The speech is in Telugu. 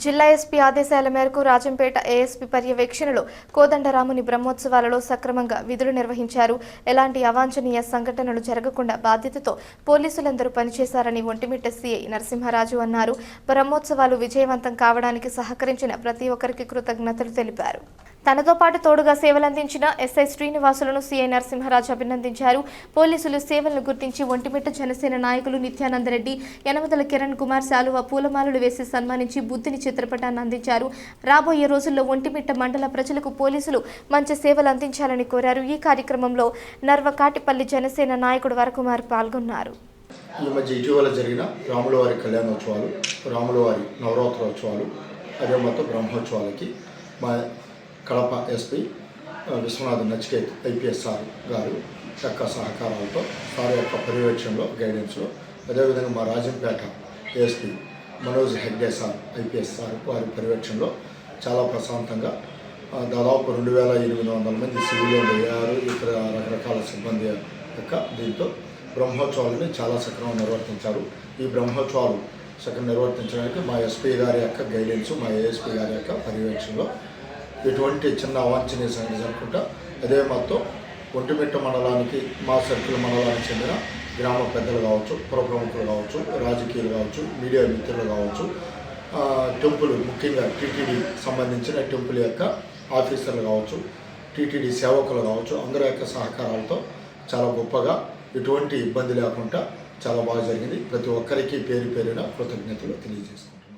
జిల్లా ఎస్పీ ఆదేశాల మేరకు రాజంపేట ఏఎస్పీ పర్యవేక్షణలో కోదండరాముని బ్రహ్మోత్సవాలలో సక్రమంగా విధులు నిర్వహించారు. ఎలాంటి అవాంఛనీయ సంఘటనలు జరగకుండా బాధ్యతతో పోలీసులందరూ పనిచేశారని ఒంటిమిట్ట సీఐ నరసింహరాజు అన్నారు. బ్రహ్మోత్సవాలు విజయవంతం కావడానికి సహకరించిన ప్రతి ఒక్కరికి కృతజ్ఞతలు తెలిపారు. తనతో పాటు తోడుగా సేవలందించిన ఎస్ఐ శ్రీనివాసులను సీఐ నరసింహరాజు అభినందించారు. పోలీసులు సేవలను గుర్తించి ఒంటిమిట్ట జనసేన నాయకులు నిత్యానందరెడ్డి, యనమదల కిరణ్ కుమార్ శాలువ పూలమాలలు వేసి సన్మానించి బుద్ధిని చిత్రపటాన్ని అందించారు. రాబోయే రోజుల్లో ఒంటిమిట్ట మండల ప్రజలకు పోలీసులు మంచి సేవలు అందించాలని కోరారు. ఈ కార్యక్రమంలో నర్వకాటిపల్లి జనసేన నాయకుడు వరకుమార్ పాల్గొన్నారు. ఈ మధ్య ఇటీవల జరిగిన రాములవారి కళ్యాణోత్సవాలు, రాములవారి నవరాత్రోత్సవాలు, అదే మొత్తం బ్రహ్మోత్సవాలకి మా Kadapa SP Vishwanath Nachiket IPS sir గారు యొక్క సహకారాలతో సార్ యొక్క పర్యవేక్షణలో, గైడెన్స్లో, అదేవిధంగా మా Rajampet ASP Manoj Hegde sir IPS sir వారి పర్యవేక్షణలో చాలా ప్రశాంతంగా దాదాపు 2800 మంది సివిలియన్లు అయ్యారు. ఇతర రకరకాల సిబ్బంది యొక్క దీంతో బ్రహ్మోత్సవాలని చాలా సక్రమంగా నిర్వర్తించారు. ఈ బ్రహ్మోత్సవాలు సక్రమంగా నిర్వర్తించడానికి మా ఎస్పీ గారి యొక్క గైడెన్స్, మా ఏఎస్పీ గారి యొక్క పర్యవేక్షణలో ఎటువంటి చిన్న అవాంఛనీయ సంఘటన జరగకుండా అదే మొత్తం ఒంటిమిట్ట మండలానికి, మా సర్కిల్ మండలానికి చెందిన గ్రామ పెద్దలు కావచ్చు, పుర ప్రముఖులు కావచ్చు, రాజకీయాలు కావచ్చు, మీడియా మిత్రులు కావచ్చు, టెంపుల్ ముఖ్యంగా టీటీడీ సంబంధించిన టెంపుల్ యొక్క ఆఫీసర్లు కావచ్చు, టీటీడీ సేవకులు కావచ్చు, అందరి యొక్క సహకారాలతో చాలా గొప్పగా ఎటువంటి ఇబ్బంది లేకుండా చాలా బాగా జరిగింది. ప్రతి ఒక్కరికి పేరు పేరున కృతజ్ఞతలు తెలియజేస్తాను.